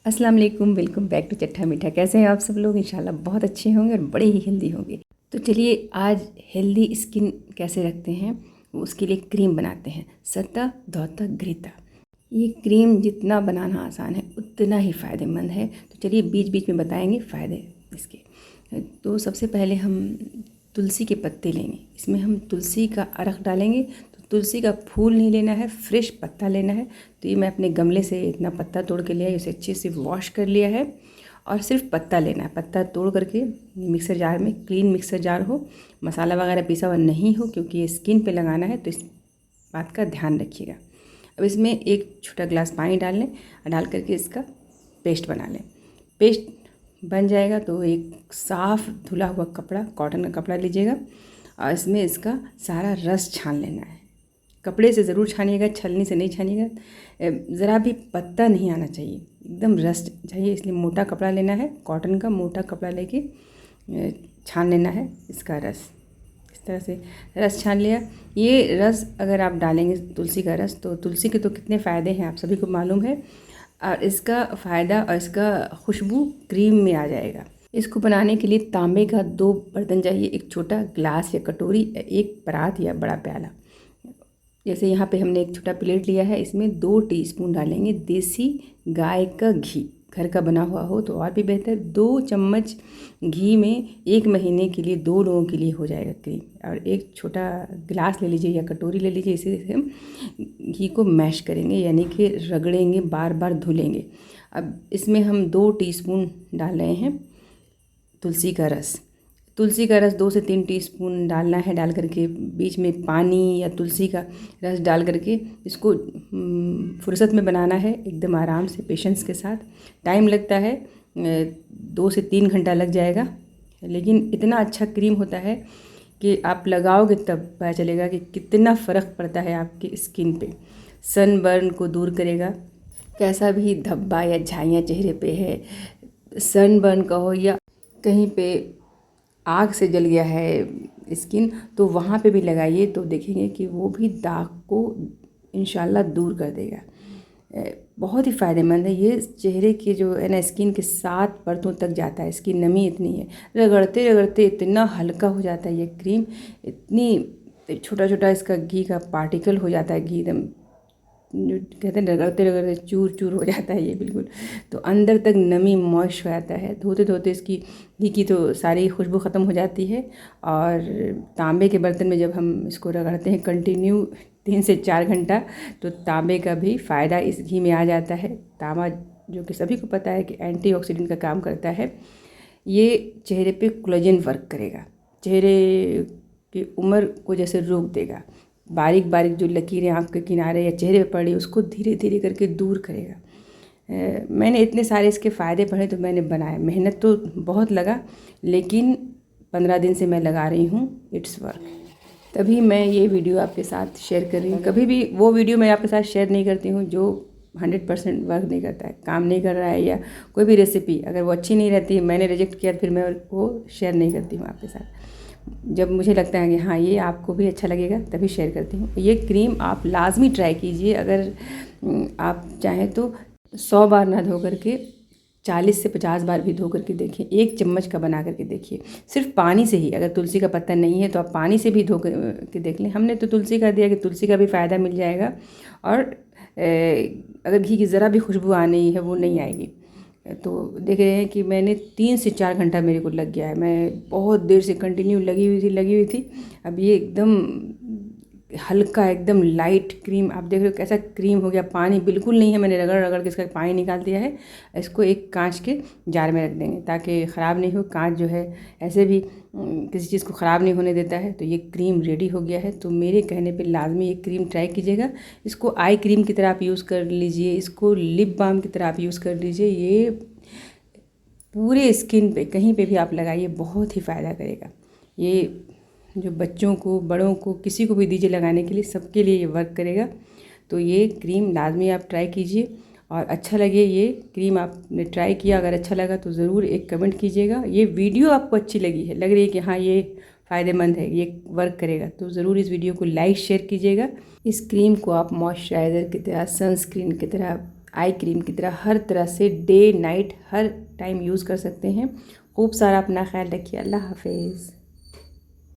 अस्सलाम वालेकुम, welcome back to चट्टा मीठा। कैसे हैं आप सब लोग? इंशाल्लाह बहुत अच्छे होंगे और बड़े ही हेल्दी होंगे। तो चलिए आज हेल्दी स्किन कैसे रखते हैं उसके लिए क्रीम बनाते हैं। सत्ता धौता घृता। ये क्रीम जितना बनाना आसान है उतना ही फ़ायदेमंद है। तो चलिए बीच बीच में बताएंगे फ़ायदे इसके। तो सबसे पहले हम तुलसी के पत्ते लेंगे। इसमें हम तुलसी का अर्क डालेंगे। तो तुलसी का फूल नहीं लेना है, फ्रेश पत्ता लेना है। तो ये मैं अपने गमले से इतना पत्ता तोड़ के लिया है, उसे अच्छे से वॉश कर लिया है और सिर्फ पत्ता लेना है। पत्ता तोड़ करके मिक्सर जार में, क्लीन मिक्सर जार हो, मसाला वगैरह पिसा हुआ नहीं हो, क्योंकि ये स्किन पे लगाना है तो इस बात का ध्यान रखिएगा। अब इसमें एक छोटा गिलास पानी डाल लें और डाल करके इसका पेस्ट बना लें। पेस्ट बन जाएगा तो एक साफ़ धुला हुआ कपड़ा, कॉटन का कपड़ा लीजिएगा और इसमें इसका सारा रस छान लेना है। कपड़े से ज़रूर छानिएगा, छलनी से नहीं छानिएगा। ज़रा भी पत्ता नहीं आना चाहिए, एकदम रस चाहिए। इसलिए मोटा कपड़ा लेना है, कॉटन का मोटा कपड़ा लेके छान लेना है इसका रस। इस तरह से रस छान लिया। ये रस अगर आप डालेंगे तुलसी का रस, तो तुलसी के तो कितने फ़ायदे हैं आप सभी को मालूम है। और इसका फ़ायदा और इसका खुशबू क्रीम में आ जाएगा। इसको बनाने के लिए तांबे का 2 बर्तन चाहिए, एक छोटा गिलास या कटोरी, एक परात या बड़ा प्याला। जैसे यहाँ पे हमने एक छोटा प्लेट लिया है, इसमें 2 टीस्पून डालेंगे देसी गाय का घी। घर का बना हुआ हो तो और भी बेहतर। 2 चम्मच घी में 1 महीने के लिए 2 लोगों के लिए हो जाएगा क्रीम। और एक छोटा गिलास ले लीजिए या कटोरी ले लीजिए, इसे हम घी को मैश करेंगे, यानी कि रगड़ेंगे, बार बार धुलेंगे। अब इसमें हम 2 टीस्पून डाल रहे हैं तुलसी का रस। तुलसी का रस 2 से 3 टीस्पून डालना है। डाल करके बीच में पानी या तुलसी का रस डाल करके इसको फुर्सत में बनाना है, एकदम आराम से, पेशेंस के साथ। टाइम लगता है, 2 से 3 घंटा लग जाएगा, लेकिन इतना अच्छा क्रीम होता है कि आप लगाओगे तब पता चलेगा कि कितना फ़र्क पड़ता है आपकी स्किन पे। सनबर्न को दूर करेगा। कैसा भी धब्बा या झाइयाँ चेहरे पे है, सनबर्न का हो या कहीं पे आग से जल गया है स्किन, तो वहाँ पे भी लगाइए तो देखेंगे कि वो भी दाग को इंशाल्लाह दूर कर देगा। बहुत ही फ़ायदेमंद है ये। चेहरे के जो है ना, स्किन के 7 परतों तक जाता है। इसकी नमी इतनी है, रगड़ते रगड़ते इतना हल्का हो जाता है ये क्रीम। इतनी छोटा छोटा इसका घी का पार्टिकल हो जाता है, घी एकदम जो कहते हैं रगड़ते रगड़ते चूर चूर हो जाता है ये बिल्कुल। तो अंदर तक नमी मॉइस्ट हो जाता है। धोते धोते इसकी घी की तो सारी खुशबू ख़त्म हो जाती है। और तांबे के बर्तन में जब हम इसको रगड़ते हैं कंटिन्यू 3 से 4 घंटा, तो तांबे का भी फ़ायदा इस घी में आ जाता है। तांबा जो कि सभी को पता है कि एंटीऑक्सीडेंट का काम करता है। ये चेहरे पे कोलेजन वर्क करेगा, चेहरे की उम्र को जैसे रोक देगा। बारीक बारीक जो लकीरें आँख के किनारे या चेहरे पर पड़ी, उसको धीरे धीरे करके दूर करेगा। मैंने इतने सारे इसके फ़ायदे पढ़े तो मैंने बनाया। मेहनत तो बहुत लगा, लेकिन 15 दिन से मैं लगा रही हूँ। It's work. तभी मैं ये वीडियो आपके साथ शेयर कर रही हूँ। कभी भी वो वीडियो मैं आपके साथ शेयर नहीं करती हूँ जो 100% वर्क नहीं करता है, काम नहीं कर रहा है, या कोई भी रेसिपी अगर वो अच्छी नहीं रहती है, मैंने रिजेक्ट किया, फिर मैं वो शेयर नहीं करती हूँ आपके साथ। जब मुझे लगता है कि हाँ ये आपको भी अच्छा लगेगा तभी शेयर करती हूँ। ये क्रीम आप लाजमी ट्राई कीजिए। अगर आप चाहें तो 100 बार ना धो करके 40 से 50 बार भी धो करके देखिए। 1 चम्मच का बना करके देखिए, सिर्फ पानी से ही। अगर तुलसी का पत्ता नहीं है तो आप पानी से भी धो के देख लें। हमने तो तुलसी का दिया कि तुलसी का भी फ़ायदा मिल जाएगा। और अगर घी की ज़रा भी खुशबू आनी है वो नहीं आएगी। तो देख रहे हैं कि मैंने 3 से 4 घंटा मेरे को लग गया है। मैं बहुत देर से कंटिन्यू लगी हुई थी। अब ये एकदम हल्का, एकदम लाइट क्रीम आप देख रहे हो कैसा क्रीम हो गया। पानी बिल्कुल नहीं है, मैंने रगड़ रगड़ के इसका पानी निकाल दिया है। इसको एक कांच के जार में रख देंगे ताकि ख़राब नहीं हो। कांच जो है ऐसे भी किसी चीज़ को ख़राब नहीं होने देता है। तो ये क्रीम रेडी हो गया है। तो मेरे कहने पे लाजमी ये क्रीम ट्राई कीजिएगा। इसको आई क्रीम की तरह आप यूज़ कर लीजिए, इसको लिप बाम की तरह आप यूज़ कर लीजिए। ये पूरे स्किन पे कहीं पे भी आप लगाइए, बहुत ही फ़ायदा करेगा। ये जो बच्चों को, बड़ों को, किसी को भी दीजिए लगाने के लिए, सबके लिए ये वर्क करेगा। तो ये क्रीम लाजमी आप ट्राई कीजिए और अच्छा लगे। ये क्रीम आपने ट्राई किया, अगर अच्छा लगा तो ज़रूर एक कमेंट कीजिएगा। ये वीडियो आपको अच्छी लगी है, लग रही है कि हाँ ये फ़ायदेमंद है, ये वर्क करेगा, तो ज़रूर इस वीडियो को लाइक शेयर कीजिएगा। इस क्रीम को आप मॉइस्चराइज़र की तरह, सनस्क्रीन की तरह आई क्रीम की तरह से डे नाइट हर टाइम यूज़ कर सकते हैं। खूब सारा अपना ख्याल रखिए। अल्लाह हाफिज़।